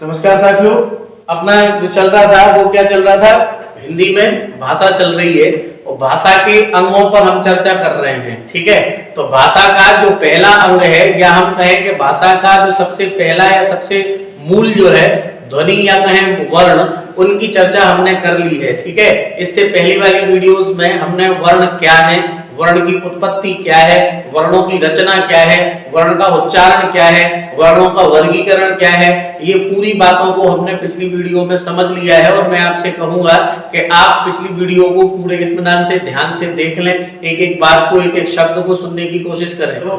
नमस्कार साथियों। अपना जो चल रहा था वो क्या चल रहा था, हिंदी में भाषा चल रही है और भाषा के अंगों पर हम चर्चा कर रहे हैं। ठीक है, तो भाषा का जो पहला अंग है या हम कहें कि भाषा का जो सबसे पहला या सबसे मूल जो है ध्वनि या कहें वर्ण, उनकी चर्चा हमने कर ली है। ठीक है, इससे पहली वाली वीडियोस में हमने वर्ण क्या है, वर्ण की उत्पत्ति क्या है, वर्णों की रचना क्या है, वर्ण का उच्चारण क्या है, वर्णों का वर्गीकरण क्या है, ये पूरी बातों को हमने पिछली वीडियो में समझ लिया है। और मैं आपसे कहूंगा कि आप पिछली वीडियो को पूरे इत्मीनान से ध्यान से देख लें, एक एक बात को, एक एक शब्द को सुनने की कोशिश करें। तो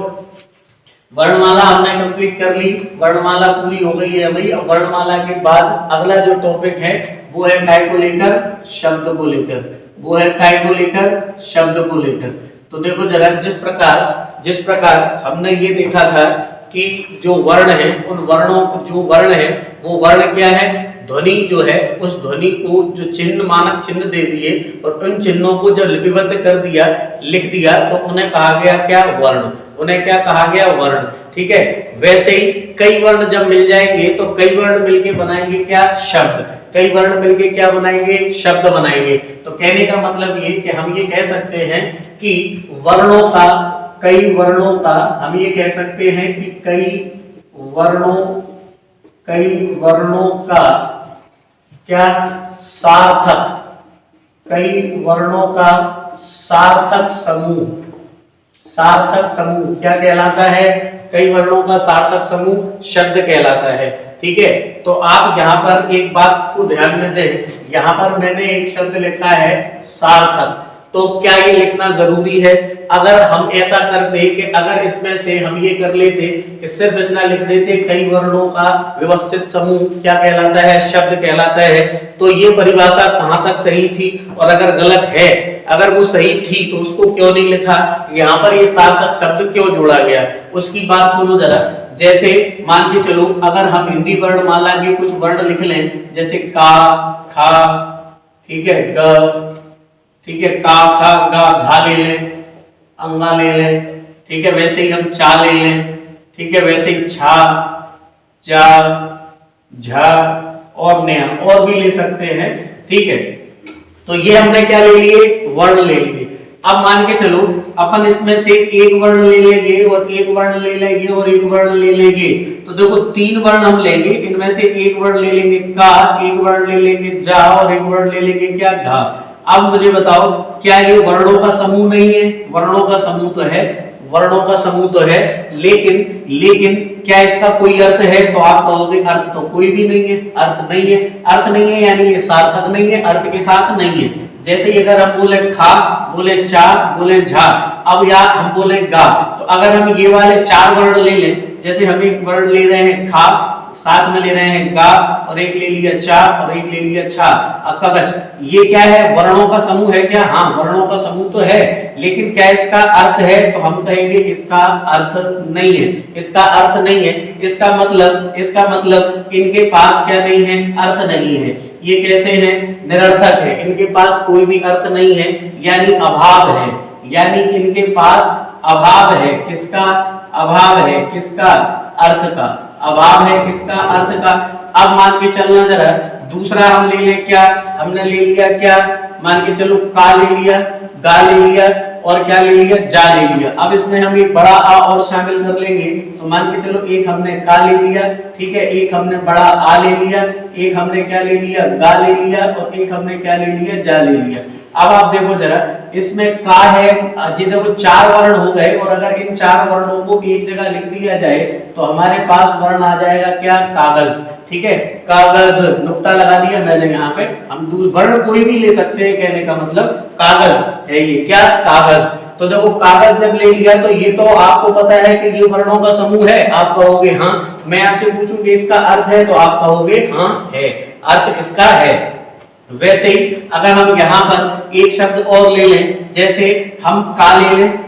वर्णमाला हमने कंप्लीट कर ली, वर्णमाला पूरी हो गई है भाई। अब वर्णमाला के बाद अगला जो टॉपिक है वो है काय को लेकर, शब्द को लेकर। वो है काय को लेकर, शब्द को लेकर। तो देखो जरा, जिस प्रकार हमने ये देखा था कि जो वर्ण है, उन वर्णों जो वर्ण है वो वर्ण क्या है, ध्वनि जो है, उस ध्वनि को जो चिन्ह, मानक चिन्ह दे दिए और उन चिन्हों को जब लिपिबद्ध कर दिया, लिख दिया, तो उन्हें कहा गया क्या, वर्ण। उन्हें क्या कहा गया, वर्ण। ठीक है, वैसे ही कई वर्ण जब मिल जाएंगे तो कई वर्ण मिलके बनाएंगे क्या, शब्द। कई वर्ण मिलके क्या बनाएंगे, शब्द बनाएंगे। तो कहने का मतलब ये कि हम ये कह सकते हैं कि वर्णों का, कई वर्णों का, हम ये कह सकते हैं कि कई वर्णों का क्या, सार्थक, कई वर्णों का सार्थक समूह, सार्थक समूह क्या कहलाता है, कई वर्णों का सार्थक समूह शब्द कहलाता है। ठीक है, तो आप यहाँ पर एक बात को ध्यान में दें, यहाँ पर मैंने एक शब्द लिखा है सार्थक। तो क्या ये लिखना जरूरी है? अगर हम ऐसा करते कि अगर इसमें से हम ये कर लेते कि सिर्फ इतना लिख देते कई वर्णों का व्यवस्थित समूह क्या कहलाता है, शब्द कहलाता है, तो ये परिभाषा कहाँ तक सही थी? और अगर गलत है, अगर वो सही थी तो उसको क्यों नहीं लिखा, यहाँ पर ये सार्थक शब्द क्यों जोड़ा गया, उसकी बात सुनो जरा। जैसे मान के चलो, अगर हम हिंदी वर्णमाला के कुछ वर्ण लिख लें, जैसे का, खा, ठीक है, ग, ठीक है, का, खा, गा, घा ले लें, अंगा ले लें, ठीक है, वैसे ही हम चा ले लें, ठीक है, वैसे ही छा, जा, झा और नया और भी ले सकते हैं। ठीक है, तो ये हमने क्या ले लिए, वर्ण ले लिए। अब मान के चलो अपन इसमें से एक वर्ण ले लेंगे और एक वर्ण ले लेंगे और एक वर्ण ले लेंगे, तो देखो तीन वर्ण हम लेंगे, इनमें से एक वर्ण ले लेंगे का, एक वर्ण ले लेंगे जा और एक वर्ण ले लेंगे क्या, घा। अब मुझे बताओ, क्या ये वर्णों का समूह नहीं है? वर्णों का समूह तो है, वर्णों का समूह तो है, लेकिन क्या इसका कोई अर्थ है? तो आप कहोगे अर्थ तो कोई भी नहीं है, अर्थ नहीं है, अर्थ नहीं है यानी ये सार्थक नहीं है, अर्थ के साथ नहीं है। जैसे अगर हम बोले खा, बोले चा, बोले झा, अब या हम बोले गा, तो अगर हम ये वाले चार वर्ण ले लें, जैसे हम एक वर्ण ले रहे हैं खा, साथ में ले रहे हैं गा और एक ले लिया चा और एक ले लिया छा, कगच, ये क्या है, वर्णों का समूह है क्या? हाँ, वर्णों का समूह तो है, लेकिन क्या इसका अर्थ है? तो हम कहेंगे इसका अर्थ नहीं है, इसका अर्थ नहीं है। इसका मतलब इनके पास क्या नहीं है, अर्थ नहीं है। ये कैसे है, निरर्थक है, इनके पास कोई भी अर्थ नहीं है, यानी अभाव है, यानी इनके पास अभाव है। किसका अभाव है? किसका? अर्थ का अभाव है। किसका? अर्थ का। अब मान के चलना जरा, दूसरा हम ले ले क्या, हमने ले लिया क्या, मान के चलो का ले लिया, गा ले लिया और क्या ले लिया, जा ले लिया। अब इसमें हम एक बड़ा आ और शामिल कर लेंगे, तो मान के चलो एक हमने का ले लिया, ठीक है, एक हमने बड़ा आ ले लिया, एक हमने क्या ले लिया, गा ले लिया और एक हमने क्या ले लिया, जा ले लिया। अब आप देखो जरा, इसमें का है, जी देखो चार वर्ण हो गए और अगर इन चार वर्णों को एक जगह लिख दिया जाए तो हमारे पास वर्ण आ जाएगा क्या, कागज। ठीक है, कागज, नुक्ता लगा दिया मैंने यहाँ पे। हम वर्ण कोई भी ले सकते हैं, कहने का मतलब कागज है ये, क्या, कागज। तो देखो कागज जब ले लिया तो ये तो आपको पता है कि ये वर्णों का समूह है, आप कहोगे हाँ। मैं आपसे पूछूंगी इसका अर्थ है, तो आप कहोगे हाँ है, अर्थ इसका है। वैसे ही अगर हम यहाँ पर एक शब्द और ले लें, जैसे हम का ले लें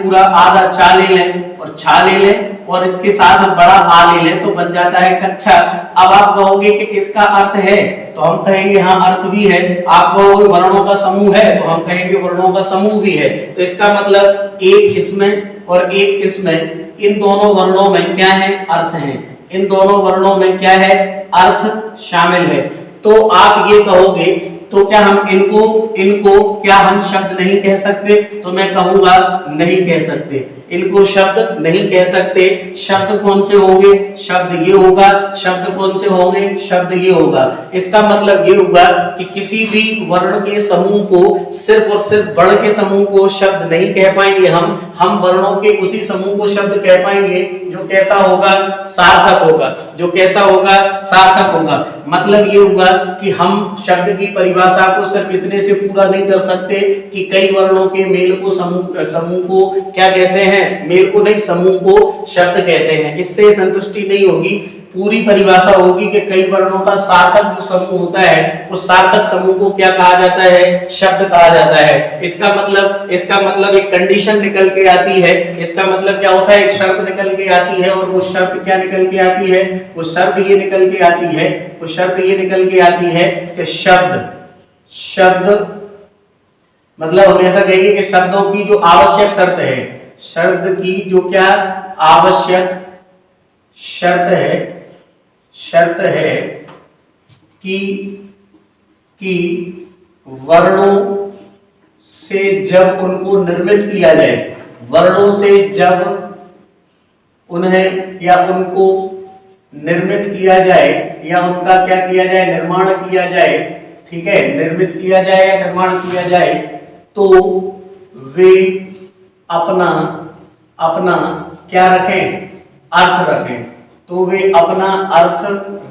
पूरा, आधा चा ले लें और छा ले लें और इसके साथ हम बड़ा आ ले लें, तो बन जाता है कच्छा। अब आप कहोगे कि इसका अर्थ है, तो हम कहेंगे हाँ अर्थ भी है। आप कहोगे वर्णों का समूह है, तो हम कहेंगे वर्णों का समूह भी है। तो इसका मतलब एक इसमें और एक इसमें, इन दोनों वर्णों में क्या है, अर्थ है। इन दोनों वर्णों में क्या है, अर्थ शामिल है। तो आप ये कहोगे तो क्या हम इनको क्या हम शब्द नहीं कह सकते? तो मैं कहूंगा नहीं कह सकते, इनको शब्द नहीं कह सकते। शब्द कौन से होंगे? शब्द ये होगा। शब्द कौन से होंगे? शब्द ये होगा। इसका मतलब ये होगा कि किसी भी वर्ण के समूह को सिर्फ और सिर्फ वर्ण के समूह को शब्द नहीं कह पाएंगे हम वर्णों के उसी समूह को शब्द कह पाएंगे जो कैसा होगा, सार्थक होगा। जो कैसा होगा, सार्थक होगा। मतलब ये होगा कि हम शब्द की परिभाषा को सिर्फ इतने से पूरा नहीं कर सकते कि कई वर्णों के मेल को समूह को क्या कहते हैं, मेल को नहीं, समूह को शब्द कहते हैं। इससे संतुष्टि नहीं होगी, पूरी परिभाषा होगी कि कई वर्णों का सार्थक जो समूह होता है उस सार्थक समूह को क्या कहा जाता है, शब्द कहा जाता है। इसका मतलब एक कंडीशन निकल के आती है। इसका मतलब क्या होता है, एक शर्त निकल के आती है। और वो शर्त क्या निकल के आती है, वो शर्त ये निकल के आती है, वो शर्त ये निकल के आती है कि शब्द मतलब हम ऐसा कहेंगे कि शब्दों की जो आवश्यक शर्त है, शब्द की जो क्या आवश्यक शर्त है कि वर्णों से जब उनको निर्मित किया जाए, वर्णों से जब उन्हें या उनको निर्मित किया जाए या उनका क्या किया जाए, निर्माण किया जाए, ठीक है, निर्मित किया जाए या निर्माण किया जाए, तो वे अपना क्या रखें, अर्थ रखें। तो वे अपना अर्थ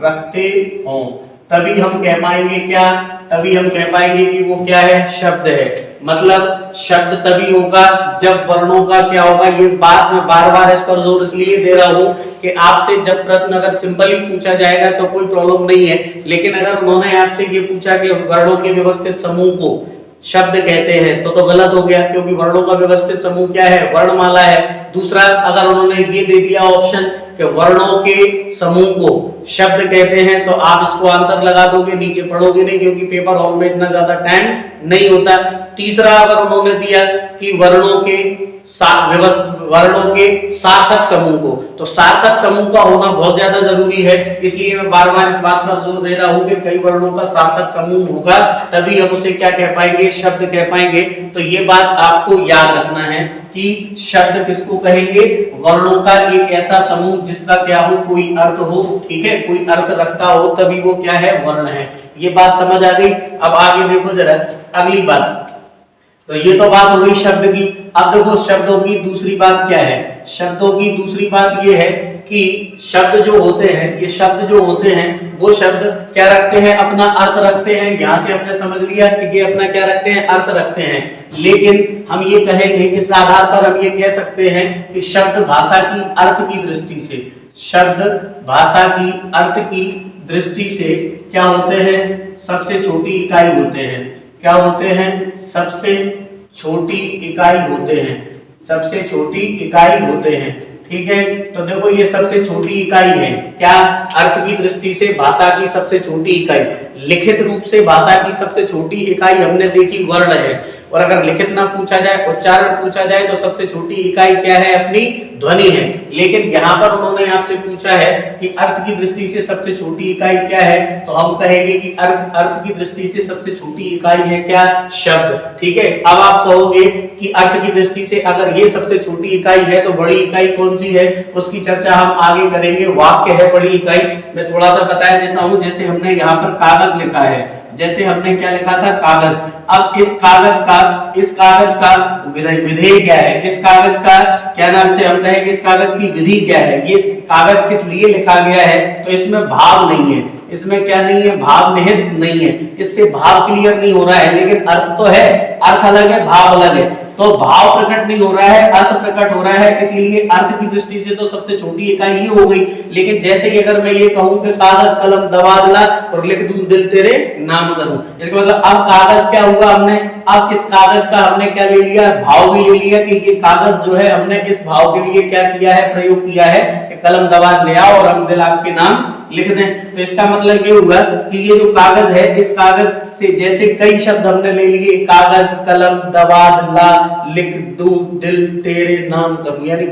रखते हों, तभी हम कह पाएंगे क्या, तभी हम कह पाएंगे कि वो क्या है, शब्द है। मतलब शब्द तभी होगा जब वर्णों का क्या होगा। ये बात मैं बार बार इस पर जोर इसलिए दे रहा हूं कि आपसे जब प्रश्न अगर सिंपली पूछा जाएगा तो कोई प्रॉब्लम नहीं है, लेकिन अगर उन्होंने आपसे ये पूछा कि वर्णों के व्यवस्थित समूह को शब्द कहते हैं तो गलत हो गया, क्योंकि वर्णों का व्यवस्थित समूह क्या है, वर्णमाला है। दूसरा, अगर उन्होंने ये दे दिया ऑप्शन कि वर्णों के समूह को शब्द कहते हैं तो आप इसको आंसर लगा दोगे, नीचे पढ़ोगे नहीं, क्योंकि पेपर हॉल में इतना ज्यादा टाइम नहीं होता। तीसरा, अगर उन्होंने दिया कि वर्णों के सार्थक समूह को, तो सार्थक समूह का होना बहुत ज्यादा जरूरी है। इसलिए मैं बार बार इस बात पर जोर दे रहा हूं कि कई वर्णों का सार्थक समूह होगा तभी हम उसे क्या कह पाएंगे, शब्द कह पाएंगे। तो ये बात आपको याद रखना है कि शब्द किसको कहेंगे, वर्णों का एक ऐसा समूह जिसका क्या हो, कोई अर्थ हो, ठीक है, कोई अर्थ रखता हो, तभी वो क्या है, वर्ण है। ये बात समझ आ गई। अब आगे देखो जरा अगली बात। तो ये तो बात हो गई शब्द की। अब देखो शब्दों की दूसरी बात क्या है। शब्दों की दूसरी बात ये है कि शब्द जो होते हैं, ये शब्द जो होते हैं वो शब्द क्या रखते हैं, अपना अर्थ रखते हैं। यहां से हमने समझ लिया कि ये अपना क्या रखते हैं, अर्थ रखते हैं। लेकिन हम ये कहेंगे, इस आधार पर हम ये कह सकते हैं कि शब्द भाषा की अर्थ की दृष्टि से, शब्द भाषा की अर्थ की दृष्टि से क्या होते हैं, सबसे छोटी इकाई होते हैं। क्या होते हैं, सबसे छोटी इकाई होते हैं, सबसे छोटी इकाई होते हैं, ठीक है। तो देखो ये सबसे छोटी इकाई है, क्या, अर्थ की दृष्टि से भाषा की सबसे छोटी इकाई। लिखित रूप से भाषा की सबसे छोटी इकाई हमने देखी वर्ण है, और अगर लिखित ना पूछा जाए, उच्चारण पूछा जाए, तो सबसे छोटी इकाई क्या है, अपनी ध्वनि है। लेकिन यहाँ पर उन्होंने आपसे पूछा है कि अर्थ की दृष्टि से सबसे छोटी इकाई क्या है, तो हम कहेंगे कि अर्थ की दृष्टि से सबसे छोटी इकाई है क्या, शब्द, ठीक है। अब आप कहोगे कि अर्थ की दृष्टि से अगर ये सबसे छोटी इकाई है तो बड़ी इकाई कौन सी है, उसकी चर्चा हम आगे करेंगे। वाक्य है बड़ी इकाई। मैं थोड़ा सा बता देता हूं, जैसे हमने यहाँ पर कागज लिखा है, जैसे हमने क्या लिखा था, कागज। अब इस कागज का विधेय क्या है, इस कागज का क्या नाम से हम कहेंगे, इस कागज की विधि क्या है, ये कागज किस लिए लिखा गया है, तो इसमें भाव नहीं है, इसमें क्या नहीं है, भाव निहित नहीं है, इससे भाव क्लियर नहीं हो रहा है, लेकिन अर्थ तो है, अर्थ अलग है, भाव अलग है। तो भाव प्रकट नहीं हो रहा है, अर्थ प्रकट हो रहा है, इसलिए अर्थ की दृष्टि से तो सबसे छोटी इकाई ही हो गई। लेकिन जैसे कि अगर मैं ये कहूं कि कागज कलम दबादला और लिख दूं दिल तेरे नाम करूं, इसका मतलब अब कागज क्या हुआ, हमने अब इस कागज का हमने क्या ले लिया, भाव भी ले लिया कि ये कागज जो है हमने इस भाव के लिए क्या किया है, प्रयोग किया है कि कलम दबाद ले आओ और हम दिल आपके नाम लिख दें। तो इसका मतलब ये हुआ कि ये जो कागज है, इस कागज से जैसे कई शब्द हमने ले लिए, कागज, कागज कलम दवात ला लिख दूध दिल तेरे नाम करूं, यानी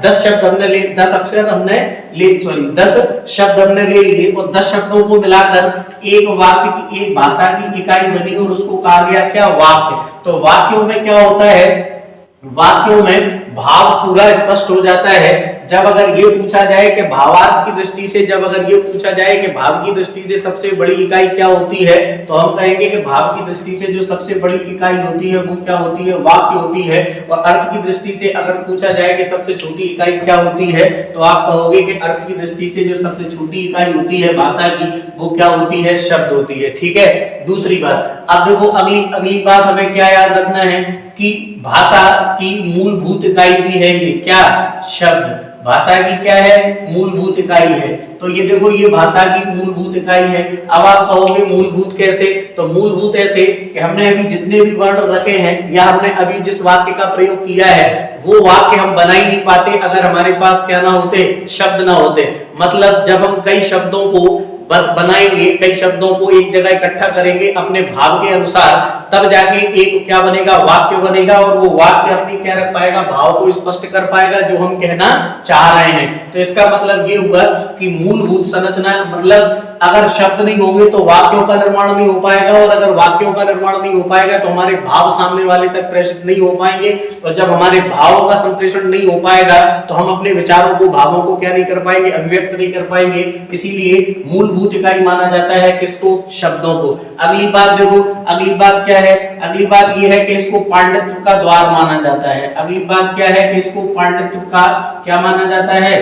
10 शब्द हमने ले 10 अक्षर हमने ले 10 शब्द हमने ले लिए और 10 शब्दों को मिलाकर एक वाक्य की एक भाषा की इकाई बनी और उसको कहा गया क्या वाक्य। तो वाक्यों में क्या होता है, वाक्यों में भाव पूरा स्पष्ट हो जाता है। जब अगर ये पूछा जाए कि भावार्थ की दृष्टि से, जब अगर ये पूछा जाए कि भाव की दृष्टि से सबसे बड़ी इकाई क्या होती है, तो हम कहेंगे कि भाव की दृष्टि से जो सबसे बड़ी इकाई होती है वो क्या होती है, वाक्य होती है। और अर्थ की दृष्टि से अगर पूछा जाए कि सबसे छोटी इकाई क्या होती है, तो आप कहोगे कि अर्थ की दृष्टि से जो सबसे छोटी इकाई होती है भाषा की वो क्या होती है, शब्द होती है। ठीक है, दूसरी बात, अब देखो अगली बात हमें क्या याद रखना है कि भाषा की मूलभूत इकाई भी है ये क्या, शब्द। भाषा की क्या है, मूलभूत इकाई है। तो ये देखो ये भाषा की मूलभूत इकाई है। अब आप कहोगे मूलभूत कैसे, तो मूलभूत ऐसे कि हमने अभी जितने भी वर्ण रखे हैं या हमने अभी जिस वाक्य का प्रयोग किया है वो वाक्य हम बना ही नहीं पाते अगर हमारे पास क्या ना होते, शब्द ना होते। मतलब जब हम कई शब्दों को बनाएंगे, कई शब्दों को एक जगह इकट्ठा करेंगे अपने भाव के अनुसार, तब जाके एक क्या बनेगा, वाक्य बनेगा। और वो वाक्य अपनी क्या रख पाएगा, भाव को स्पष्ट कर पाएगा जो हम कहना चाह रहे हैं। तो इसका मतलब ये हुआ कि मूलभूत संरचना, मतलब अगर शब्द नहीं होंगे तो वाक्यों का निर्माण नहीं हो पाएगा, और अगर वाक्यों का निर्माण नहीं हो पाएगा तो हमारे भाव सामने वाले तक प्रेषित नहीं हो पाएंगे। और जब हमारे भावों का संप्रेषण नहीं हो पाएगा तो हम अपने विचारों को, भावों को क्या नहीं कर पाएंगे, अभिव्यक्त नहीं कर पाएंगे। इसीलिए मूलभूत इकाई माना जाता है किसको, शब्दों को। अगली बात देखो, अगली बात क्या है, अगली बात यह है कि इसको पांडित्य का द्वार माना जाता है। अगली बात क्या है कि इसको पांडित्य का क्या माना जाता है,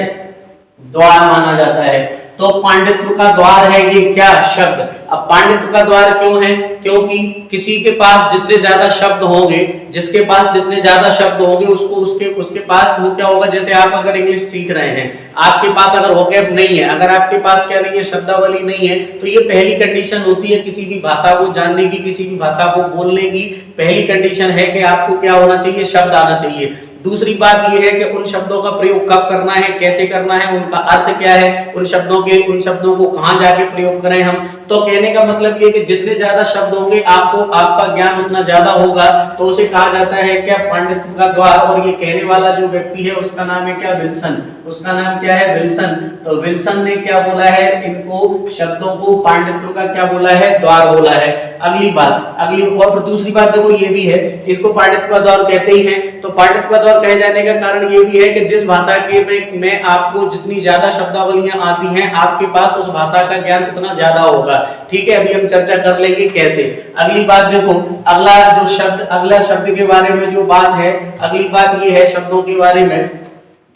द्वार माना जाता है। तो पांडित्य का द्वार है ये क्या, शब्द। अब पांडित्य का द्वार क्यों है, क्योंकि किसी के पास जितने ज्यादा शब्द होंगे, जिसके पास जितने ज्यादा शब्द होंगे उसको उसके पास वो क्या होगा, जैसे आप अगर इंग्लिश सीख रहे हैं, आपके पास अगर वोकैब नहीं है, अगर आपके पास क्या नहीं है, शब्दावली नहीं है, तो ये पहली कंडीशन होती है किसी भी भाषा को जानने की, किसी भी भाषा को बोलने की पहली कंडीशन है कि आपको क्या होना चाहिए, शब्द आना चाहिए। दूसरी बात यह है कि उन शब्दों का प्रयोग कब करना है, कैसे करना है, उनका अर्थ क्या है, उन शब्दों को कहां जाके प्रयोग करें हम। तो कहने का मतलब ये कि जितने ज्यादा शब्द होंगे आपको, आपका ज्ञान उतना ज्यादा होगा, तो उसे कहा जाता है क्या, पांडित्य का द्वार। और ये कहने वाला जो व्यक्ति है उसका नाम है क्या, विल्सन। उसका नाम क्या है, विल्सन। तो विल्सन ने क्या बोला है, इनको शब्दों को पांडित्य का क्या बोला है, द्वार बोला है। अगली बात, अगली और दूसरी बात देखो ये भी है, इसको पांडित्य का द्वार कहते ही हैं। तो पांडित्य का द्वार कहे जाने का कारण ये भी है कि जिस भाषा के में आपको जितनी ज्यादा शब्दावलियां आती हैं, आपके पास उस भाषा का ज्ञान उतना ज्यादा होगा। ठीक है, अभी हम चर्चा कर लेंगे कैसे। अगली बात देखो, अगला शब्द के बारे में जो बात है, अगली बात ये है शब्दों के बारे में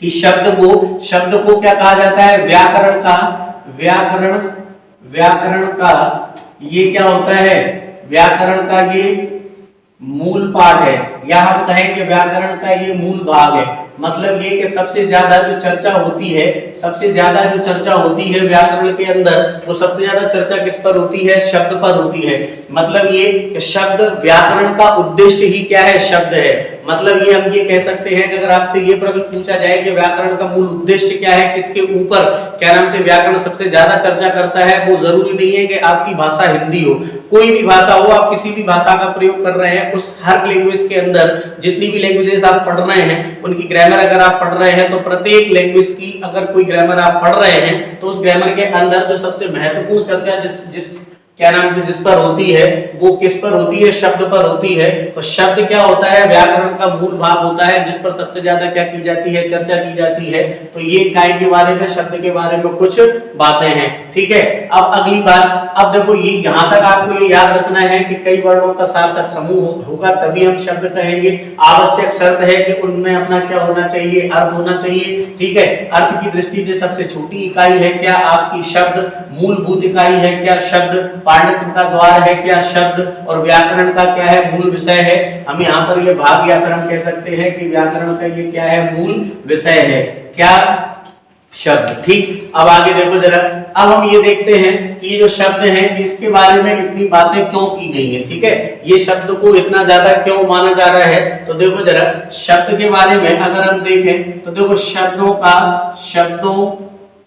कि शब्द को क्या कहा जाता है, व्याकरण का ये क्या होता है, व्याकरण का ये मूल पाठ है, या हम कहें कि व्याकरण का ये मूल भाग है। मतलब ये कि सबसे ज्यादा जो चर्चा होती है व्याकरण के अंदर, वो सबसे ज्यादा चर्चा किस पर होती है, शब्द पर होती है। मतलब ये कि शब्द, व्याकरण का उद्देश्य ही क्या है, शब्द है। मतलब ये हम ये कह सकते हैं कि अगर आपसे ये प्रश्न पूछा जाए कि व्याकरण का मूल उद्देश्य क्या है, किसके ऊपर क्या नाम से व्याकरण सबसे ज्यादा चर्चा करता है, वो जरूरी नहीं है कि आपकी भाषा हिंदी हो, कोई भी भाषा हो, आप किसी भी भाषा का प्रयोग कर रहे हैं, उस हर लैंग्वेज के अंदर जितनी भी लैंग्वेजेस आप पढ़ रहे हैं उनकी ग्रामर अगर आप पढ़ रहे हैं, तो प्रत्येक लैंग्वेज की अगर कोई ग्रामर आप पढ़ रहे हैं तो उस ग्रामर के अंदर जो सबसे महत्वपूर्ण चर्चा जिस पर होती है वो किस पर होती है, शब्द पर होती है। तो शब्द क्या होता है, व्याकरण का मूल भाग होता है, जिस पर सबसे ज्यादा क्या की जाती है, चर्चा की जाती है। तो ये काय के बारे में, शब्द के बारे में कुछ बातें हैं। ठीक है, अब अगली बात, अब देखो ये यहां तक आपको ये याद रखना है कि कई वर्णों का सार्थक समूह होगा तभी हम शब्द कहेंगे। आवश्यक शर्त है कि उनमें अपना क्या होना चाहिए, अर्थ होना चाहिए। ठीक है, अर्थ की दृष्टि से सबसे छोटी इकाई है क्या, आपकी शब्द। मूलभूत इकाई है क्या, शब्द। पांडित्य का द्वार है क्या, शब्द। और व्याकरण का क्या है, मूल विषय है। हम यहाँ पर ये भाग, या फिर हम कह सकते हैं कि व्याकरण का ये क्या है, मूल विषय है क्या, शब्द। ठीक, अब आगे देखो जरा, अब हम ये देखते हैं कि ये जो शब्द हैं इसके बारे में इतनी बातें क्यों की गई हैं। ठीक है, ये शब्द को इतना ज्यादा क्यों माना जा रहा है, तो देखो जरा शब्द के बारे में अगर हम देखें तो देखो शब्दों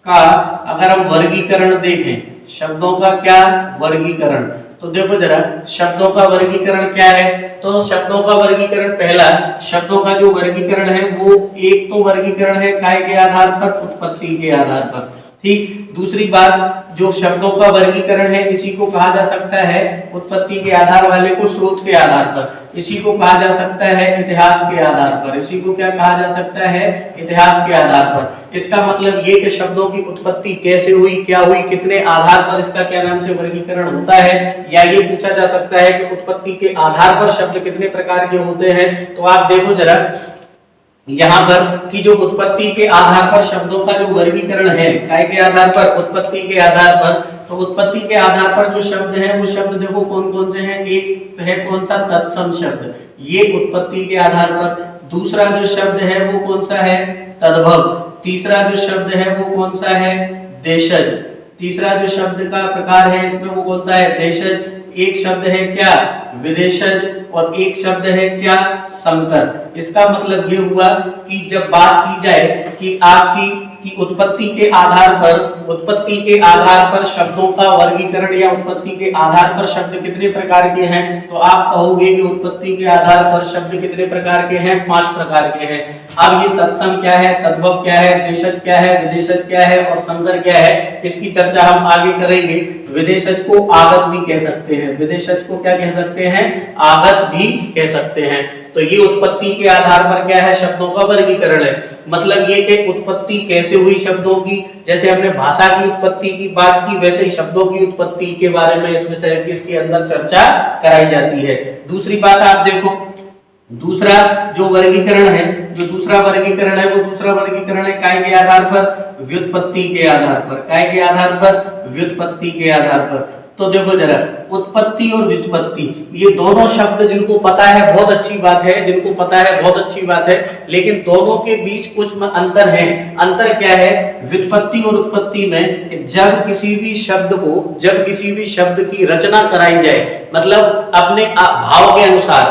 का अगर हम वर्गीकरण देखें, शब्दों का क्या वर्गीकरण, तो देखो जरा शब्दों का वर्गीकरण क्या है। तो शब्दों का वर्गीकरण, पहला शब्दों का जो वर्गीकरण है वो एक तो वर्गीकरण है काय के आधार पर, उत्पत्ति के आधार पर, ठीक। दूसरी बात, जो शब्दों का वर्गीकरण है इसी को कहा जा सकता है उत्पत्ति के आधार वाले को स्रोत के आधार पर, इसी को कहा जा सकता है इतिहास के आधार पर, इसी को क्या कहा जा सकता है, इतिहास के आधार पर। इसका मतलब ये कि शब्दों की उत्पत्ति कैसे हुई, क्या हुई, कितने आधार पर इसका क्या नाम से वर्गीकरण होता है, या ये पूछा जा सकता है कि उत्पत्ति के आधार पर शब्द कितने प्रकार के होते हैं। तो आप देखो जरा यहाँ पर कि जो उत्पत्ति के आधार पर शब्दों का जो वर्गीकरण है, काय के आधार पर, उत्पत्ति के आधार पर, तो उत्पत्ति के आधार पर जो शब्द है वो शब्द देखो कौन कौन से हैं। एक है कौन सा, तत्सम शब्द, ये उत्पत्ति के आधार पर। दूसरा जो शब्द है वो कौन सा है, तद्भव। तीसरा जो शब्द है वो कौन सा है, देशज। तीसरा जो शब्द का प्रकार है इसमें वो कौन सा है, देशज। एक शब्द है क्या, विदेशज, और एक शब्द है क्या, संकर। इसका मतलब ये हुआ कि जब बात की जाए कि आपकी कि उत्पत्ति के आधार पर शब्दों का वर्गीकरण या उत्पत्ति के आधार पर शब्द कितने प्रकार के हैं, तो आप कहोगे कि उत्पत्ति के आधार पर शब्द कितने प्रकार के हैं, 5 प्रकार के हैं। अब ये तत्सम क्या है, तद्भव क्या है, देशज क्या है, विदेशज क्या है और संकर क्या है, इसकी चर्चा हम आगे करेंगे। विदेशज को आगत भी कह सकते हैं, विदेशज को क्या कह सकते हैं, आगत भी कह सकते हैं। तो ये उत्पत्ति के आधार पर क्या है, शब्दों का वर्गीकरण है। मतलब ये कि उत्पत्ति कैसे हुई शब्दों की, जैसे हमने भाषा की उत्पत्ति की बात की, वैसे ही शब्दों की उत्पत्ति के बारे में इस विषय की इसके अंदर चर्चा कराई जाती है। दूसरी बात आप देखो, दूसरा जो वर्गीकरण है, जो दूसरा वर्गीकरण है वो दूसरा वर्गीकरण है काय के आधार पर, व्युत्पत्ति के आधार पर। काय के आधार पर, व्युत्पत्ति के आधार पर। तो देखो जरा उत्पत्ति और व्युत्पत्ति, ये दोनों शब्द जिनको पता है बहुत अच्छी बात है, जिनको पता है बहुत अच्छी बात है, लेकिन दोनों के बीच कुछ अंतर है। अंतर क्या है, व्युत्पत्ति और उत्पत्ति में जब किसी भी शब्द की रचना कराई जाए, मतलब अपने भाव के अनुसार,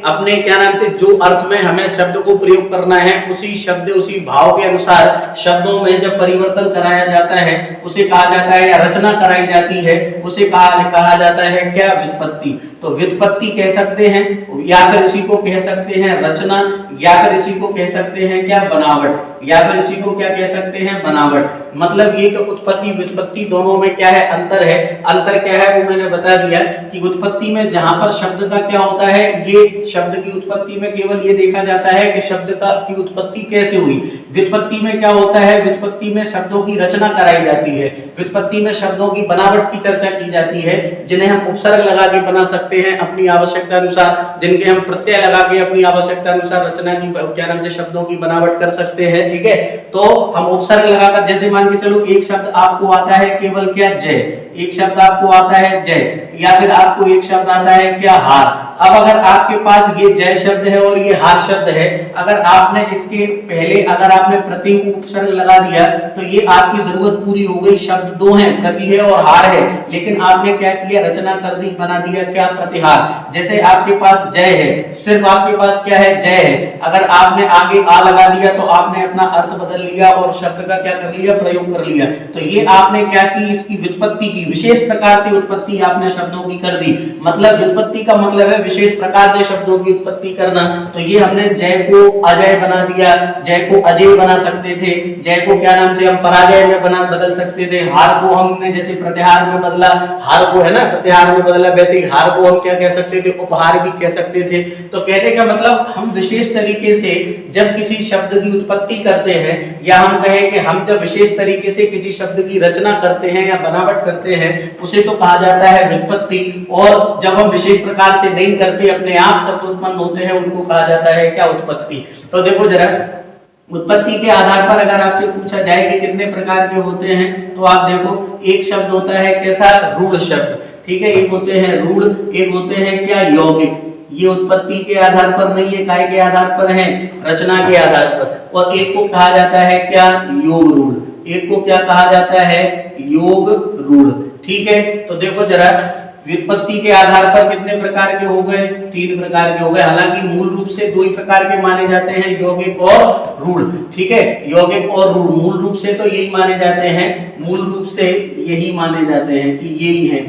अपने क्या नाम से जो अर्थ में हमें शब्द को प्रयोग करना है उसी शब्द उसी भाव के अनुसार शब्दों में जब परिवर्तन कराया जाता है उसे कहा जाता है, या रचना कराई जाती है उसे कहा जाता है क्या, व्युत्पत्ति। तो व्युत्पत्ति कह सकते हैं, या फिर इसी को कह सकते हैं रचना, या फिर इसी को कह सकते हैं क्या, बनावट, या फिर इसी को क्या कह सकते हैं, बनावट। मतलब ये कि उत्पत्ति व्युत्पत्ति दोनों में क्या है, अंतर है। अंतर क्या है वो मैंने बता दिया कि उत्पत्ति में जहां पर शब्द का क्या होता है, ये शब्द की उत्पत्ति में केवल ये देखा जाता है कि शब्द की उत्पत्ति कैसे हुई। व्युत्पत्ति में क्या होता है, व्युत्पत्ति में शब्दों की रचना कराई जाती है, व्युत्पत्ति में शब्दों की बनावट की चर्चा की जाती है, जिन्हें हम उपसर्ग लगा के बना सकते हैं अपनी आवश्यकता अनुसार, जिनके हम प्रत्यय लगा के अपनी आवश्यकता अनुसार रचना की क्या नाम से शब्दों की बनावट कर सकते हैं। ठीक है, तो हम उपसर्ग लगाकर, जैसे मान के चलो एक शब्द आपको आता है केवल क्या, जय, एक शब्द आपको आता है जय, या फिर आपको एक शब्द आता है क्या, हार। अब अगर आपके पास ये जय शब्द है और ये हार शब्द है, अगर आपने इसके पहले अगर आपने प्रति उपसर्ग लगा दिया तो ये आपकी जरूरत पूरी हो गई। शब्द दो हैं, प्रति है और हार है, लेकिन आपने क्या किया, रचना कर दी, बना दिया क्या, प्रतिहार। जैसे आपके पास जय है, सिर्फ आपके पास क्या है, जय है, अगर आपने आगे आ लगा दिया तो आपने अपना अर्थ बदल लिया और शब्द का क्या कर लिया, प्रयोग कर लिया। तो ये आपने क्या की, इसकी व्युत्पत्ति की, विशेष प्रकार से उत्पत्ति आपने शब्दों की कर दी। मतलब व्युत्पत्ति का मतलब है विशेष प्रकार से शब्दों की उत्पत्ति करना। तो ये हमने जय को अजय बना दिया, जय को अजय बना सकते थे, जय को क्या नाम से हम पराजय में बदल सकते थे, हार को हमने जैसे प्रत्याहार में बदला, हार को है ना प्रत्याहार में बदला, वैसे ही हार को हम क्या कह सकते थे, उपहार भी कह सकते थे। तो कहने का मतलब हम विशेष तरीके से जब किसी शब्द की उत्पत्ति करते हैं, या हम कहें कि हम जब विशेष तरीके से किसी शब्द की रचना करते हैं या बनावट करते हैं, उसे तो कहा जाता है व्युत्पत्ति। और जब हम विशेष प्रकार से नहीं करते, अपने आप शब्द उत्पन्न होते हैं, उनको कहा जाता है क्या, उत्पत्ति। तो देखो जरा उत्पत्ति के आधार पर अगर आपसे पूछा जाए कि कितने प्रकार के होते हैं, तो आप देखो एक शब्द होता है कैसा, रूढ़ शब्द। ठीक है, एक होते हैं रूढ़, एक होते हैं क्या, यौगिक। ये उत्पत्ति के आधार पर नहीं है, काय के आधार पर है, रचना के आधार पर। और एक को कहा जाता है क्या, योग रूढ़। एक को क्या कहा जाता है, योग रूढ़। ठीक है, तो देखो जरा व्युत्पत्ति के आधार पर कितने प्रकार के हो गए, 3 प्रकार के हो गए। हालांकि मूल रूप से 2 ही प्रकार के माने जाते हैं, यौगिक और रूढ़। ठीक है, यौगिक और रूढ़ मूल रूप से तो यही माने जाते हैं, मूल रूप से यही माने जाते हैं कि यही है।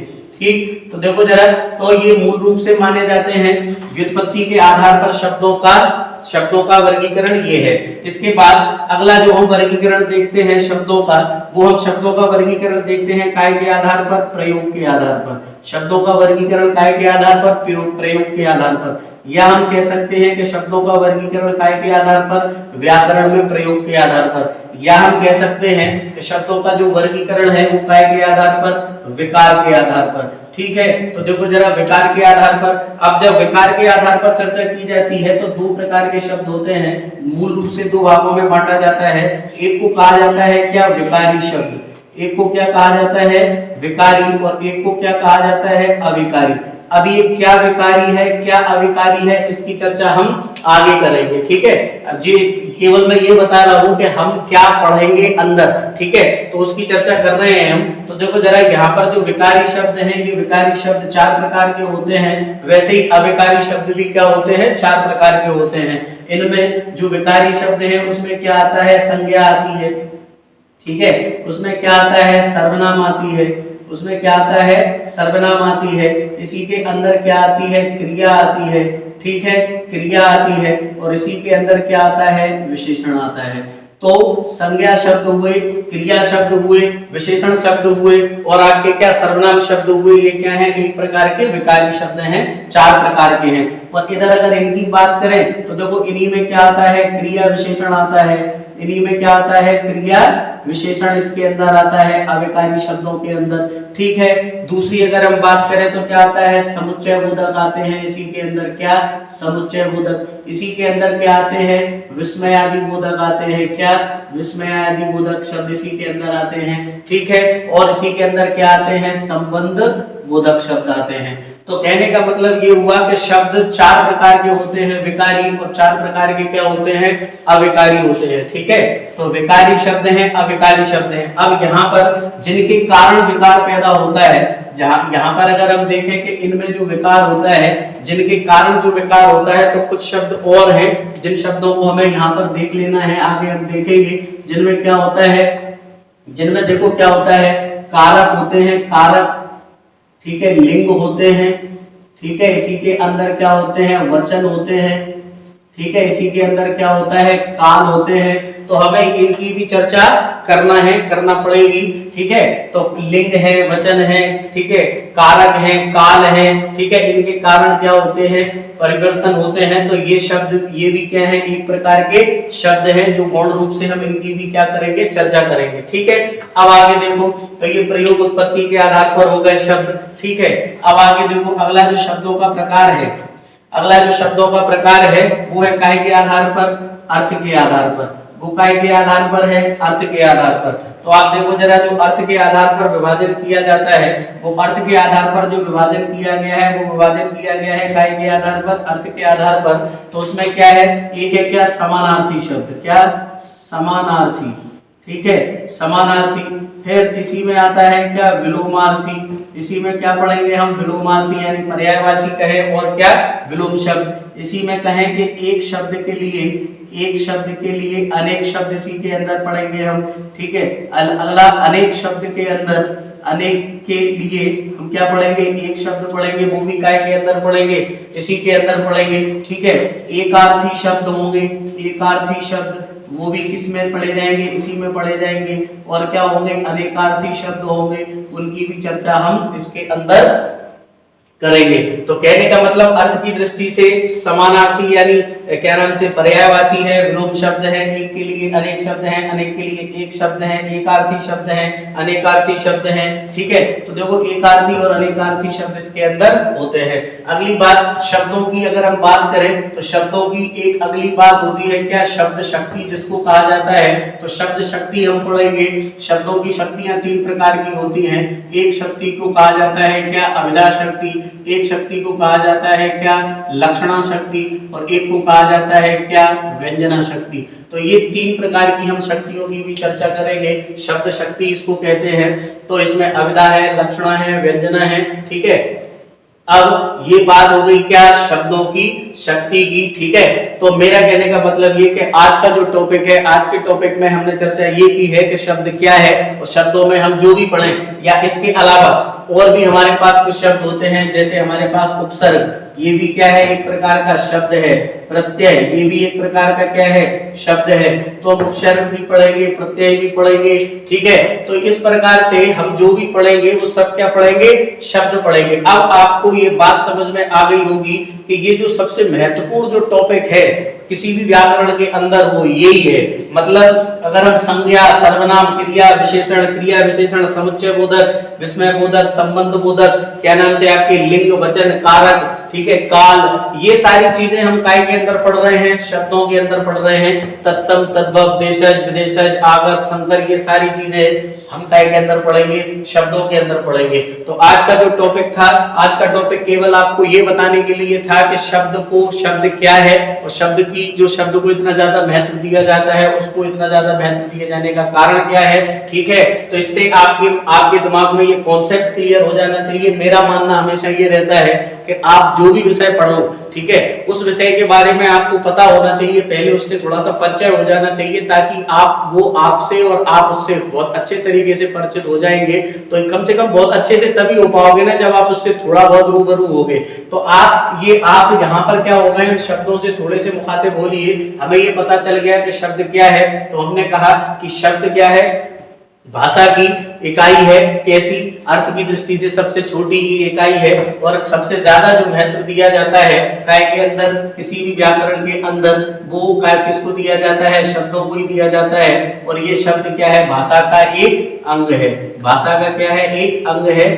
ठीक, तो देखो जरा, तो ये मूल रूप से माने जाते हैं व्युत्पत्ति के आधार पर शब्दों का वर्गीकरण ये है। इसके बाद अगला जो हम वर्गीकरण देखते हैं शब्दों का, वो हम शब्दों का वर्गीकरण देखते हैं काय के आधार पर, प्रयोग के आधार पर। शब्दों का वर्गीकरण काय के आधार पर, प्रयोग के आधार पर, या हम कह सकते हैं कि शब्दों का वर्गीकरण काय के आधार पर, व्याकरण में प्रयोग के आधार पर, या हम कह सकते हैं कि शब्दों का जो वर्गीकरण है वो काय के आधार पर, विकार के आधार पर। ठीक है, तो देखो जरा, विकार के आधार पर, अब जब विकार के आधार पर चर्चा की जाती है तो दो प्रकार के शब्द होते हैं, मूल रूप से दो भागों में बांटा जाता है। एक को कहा जाता है क्या, विकारी शब्द, एक को क्या कहा जाता है, विकारी, और एक को क्या कहा जाता है, अविकारी। अब ये क्या विकारी है क्या अविकारी है, इसकी चर्चा हम आगे करेंगे। ठीक है, अब जी केवल मैं ये बता रहा हूं कि हम क्या पढ़ेंगे अंदर। ठीक है, तो उसकी चर्चा कर रहे हैं हम। तो देखो जरा, यहाँ पर जो विकारी शब्द हैं, ये विकारी शब्द चार प्रकार के होते हैं, वैसे ही अविकारी शब्द भी क्या होते हैं, चार प्रकार के होते हैं। इनमें जो विकारी शब्द है उसमें क्या आता है, संज्ञा आती है। ठीक है, उसमें क्या आता है, सर्वनाम आती है, उसमें क्या आता है, सर्वनाम आती है। इसी के अंदर क्या आती है, क्रिया आती है। ठीक है, क्रिया आती है, और इसी के अंदर क्या आता है, विशेषण आता है। तो संज्ञा शब्द हुए, क्रिया शब्द हुए, विशेषण शब्द हुए, और आपके क्या सर्वनाम शब्द हुए, ये क्या है, एक प्रकार के विकारी शब्द हैं, चार प्रकार के हैं। और इधर अगर इनकी बात करें तो देखो, इन्हीं में क्या आता है, क्रिया विशेषण आता है, इन्हीं में क्या आता है, क्रिया विशेषण इसके अंदर आता है, अविकारी शब्दों के अंदर। ठीक है, दूसरी अगर हम बात करें तो क्या आता है, समुच्चय बोधक आते हैं इसी के अंदर, क्या, समुच्चय बोधक। इसी के अंदर क्या आते हैं, विस्मयादि बोधक आते हैं, क्या, विस्मयादि बोधक शब्द इसी के अंदर आते हैं। ठीक है, और इसी के अंदर क्या आते हैं, संबंध बोधक शब्द आते हैं। तो कहने का मतलब ये हुआ कि शब्द चार प्रकार के होते हैं, विकारी, और चार प्रकार के क्या होते हैं, अविकारी होते हैं। ठीक है, तो विकारी शब्द हैं, अविकारी शब्द हैं। अब यहाँ पर जिनके कारण विकार पैदा होता है, यहाँ पर अगर हम देखें कि इनमें जो विकार होता है, जिनके कारण जो विकार होता है, तो कुछ शब्द और हैं जिन शब्दों को हमें यहाँ पर देख लेना है, आगे हम देखेंगे। जिनमें क्या होता है, जिनमें देखो क्या होता है, कारक होते हैं, कारक। ठीक है, लिंग होते हैं। ठीक है, इसी के अंदर क्या होते हैं, वचन होते हैं। ठीक है, इसी के अंदर क्या होता है, काल होते हैं। तो हमें इनकी भी चर्चा करना पड़ेगी। ठीक है, तो लिंग है, वचन है, ठीक है, कारक है, काल है। ठीक है, इनके कारण क्या होते हैं, परिवर्तन होते हैं। तो ये शब्द, ये भी क्या है, एक प्रकार के शब्द हैं जो गौण रूप से हम इनकी भी क्या करेंगे, चर्चा करेंगे। ठीक है, अब आगे देखो, तो ये प्रयोग उत्पत्ति के आधार पर हो गए शब्द। ठीक है, अब आगे देखो, अगला जो शब्दों का प्रकार है, अगला जो शब्दों का प्रकार है वो है काय के आधार पर, अर्थ के आधार पर। वो काय के आधार पर है, अर्थ के आधार पर। तो आप देखो जरा, जो अर्थ के आधार पर विभाजन किया जाता है, वो अर्थ के आधार पर जो विभाजन किया गया है, वो विभाजन किया गया है काय के आधार पर, अर्थ के आधार पर। तो उसमें क्या है, एक है क्या, समानार्थी शब्द, क्या, समानार्थी। ठीक है, समानार्थी। फिर इसी में आता है क्या, विलोमार्थी। इसी में क्या पढ़ेंगे हम, विलोमार्थी, यानी पर्यायवाची कहे और क्या, विलोम शब्द। इसी में कहें कि एक शब्द के लिए अनेक शब्द इसी के अंदर पढ़ेंगे हम। ठीक है, अगला अनेक शब्द के अंदर, अनेक के लिए हम क्या पढ़ेंगे, एक शब्द पढ़ेंगे, वो भी काय के अंदर पढ़ेंगे, इसी के अंदर पढ़ेंगे। ठीक है, एकार्थी शब्द होंगे, एकार्थी शब्द वो भी किसमें पढ़े जाएंगे, इसी में पढ़े जाएंगे। और क्या होंगे, अनेकार्थी शब्द होंगे, उनकी भी चर्चा हम इसके अंदर करेंगे। तो कहने का मतलब अर्थ की दृष्टि से समानार्थी यानी क्या नाम से पर्यायवाची है, विलोम शब्द है, एक के लिए अनेक शब्द हैं, अनेक के लिए एक शब्द है, एकार्थी शब्द हैं, अनेकार्थी शब्द हैं। ठीक है, तो देखो एकार्थी और अनेकार्थी शब्द इसके अंदर होते हैं। अगली बात शब्दों की अगर हम बात करें तो शब्दों की एक अगली बात होती है क्या, शब्द शक्ति जिसको कहा जाता है। तो शब्द शक्ति हम पढ़ेंगे। शब्दों की शक्तियां तीन प्रकार की होती हैं। एक शक्ति को कहा जाता है क्या, अभिधा शक्ति। एक शक्ति को कहा जाता है क्या, लक्षणा शक्ति। और एक को कहा जाता है क्या, व्यंजना शक्ति। तो ये तीन प्रकार की हम शक्तियों की भी चर्चा करेंगे। शब्द शक्ति इसको कहते हैं। तो इसमें अभिधा है, लक्षणा है, व्यंजना है। ठीक है, अब ये बात हो गई क्या, शब्दों की शक्ति की। ठीक है, तो मेरा कहने का मतलब ये कि आज का जो टॉपिक है, आज के टॉपिक में हमने चर्चा ये की है कि शब्द क्या है, और शब्दों में हम जो भी पढ़ें या इसके अलावा और भी हमारे पास कुछ शब्द होते हैं, जैसे हमारे पास उपसर्ग, ये भी क्या है, एक प्रकार का शब्द है। प्रत्यय, ये भी एक प्रकार का क्या है, शब्द है। तो हम उपसर्ग भी पढ़ेंगे, प्रत्यय भी पढ़ेंगे, ठीक है। तो इस प्रकार से हम जो भी पढ़ेंगे वो सब क्या पढ़ेंगे, शब्द पढ़ेंगे। अब आपको ये बात समझ में आ गई होगी कि ये जो सबसे महत्वपूर्ण जो टॉपिक है किसी भी व्याकरण के अंदर वो यही है। मतलब अगर हम संज्ञा, सर्वनाम, क्रिया विशेषण, समुच्चय बोधक, विस्मय बोधक, संबंध बोधक, क्या नाम से आपके लिंग, वचन, कारक, ठीक है, काल, ये सारी चीजें हम काय के अंदर पढ़ रहे हैं, शब्दों के अंदर पढ़ रहे हैं। तत्सम, तद्भव, देशज, विदेशज, आगत, संकर, ये सारी चीजें हम काय के अंदर पढ़ेंगे, शब्दों के अंदर पढ़ेंगे। तो आज का जो टॉपिक था, आज का टॉपिक केवल आपको ये बताने के लिए था कि शब्द क्या है, और शब्द की जो शब्द को इतना ज्यादा महत्व दिया जाता है, उसको इतना ज्यादा महत्व दिए जाने का कारण क्या है, ठीक है। तो इससे आपके दिमाग में ये कॉन्सेप्ट क्लियर हो जाना चाहिए। मेरा मानना हमेशा ये रहता है कि आप जो भी विषय पढ़ो, ठीक है, उस विषय के बारे में आपको पता होना चाहिए, पहले उससे थोड़ा सा परिचय हो जाना चाहिए, ताकि वो आपसे और आप उससे बहुत अच्छे तरीके से परिचित हो जाएंगे। तो कम से कम बहुत अच्छे से तभी हो पाओगे ना जब आप उससे थोड़ा बहुत रूबरू होगे। तो आप यहाँ पर क्या हो गए, शब्दों से थोड़े से मुखातिब हो लिए, हमें ये पता चल गया कि शब्द क्या है। तो हमने कहा कि शब्द क्या है, भाषा की इकाई है, कैसी, अर्थ की दृष्टि से सबसे छोटी इकाई है, और सबसे ज्यादा जो महत्व दिया जाता है काय के अंदर, किसी भी व्याकरण के अंदर, वो काय किसको दिया जाता है, शब्दों को ही दिया जाता है। और ये शब्द क्या है, भाषा का एक अंग है, भाषा का क्या है, एक अंग है।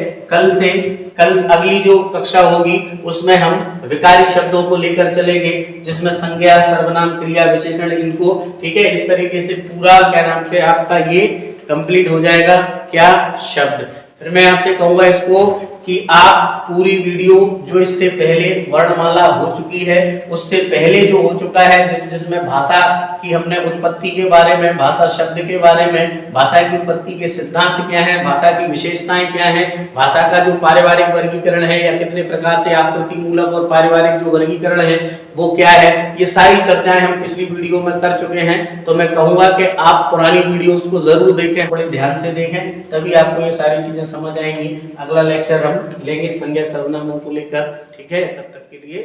कल अगली जो कक्षा होगी उसमें हम विकारी शब्दों को लेकर चलेंगे, जिसमें संज्ञा, सर्वनाम, क्रिया विशेषण, इनको, ठीक है, इस तरीके से पूरा क्या नाम से आपका ये कंप्लीट हो जाएगा क्या, शब्द। फिर मैं आपसे कहूंगा इसको कि आप पूरी वीडियो जो इससे पहले वर्णमाला हो चुकी है, उससे पहले जो हो चुका है, जिसमें भाषा की हमने उत्पत्ति के बारे में, भाषा शब्द के बारे में, भाषा की उत्पत्ति के सिद्धांत क्या है, भाषा की विशेषताएं क्या है, भाषा का जो पारिवारिक वर्गीकरण है, या कितने प्रकार से आकृति मूलक और पारिवारिक जो वर्गीकरण है वो क्या है, ये सारी चर्चाएं हम पिछली वीडियो में कर चुके हैं। तो मैं कहूंगा कि आप पुरानी वीडियोस को जरूर देखें, बड़े ध्यान से देखें, तभी आपको ये सारी चीजें समझ आएंगी। अगला लेक्चर हम लेंगे संज्ञा सर्वनामों को लेकर, ठीक है। तब तक के लिए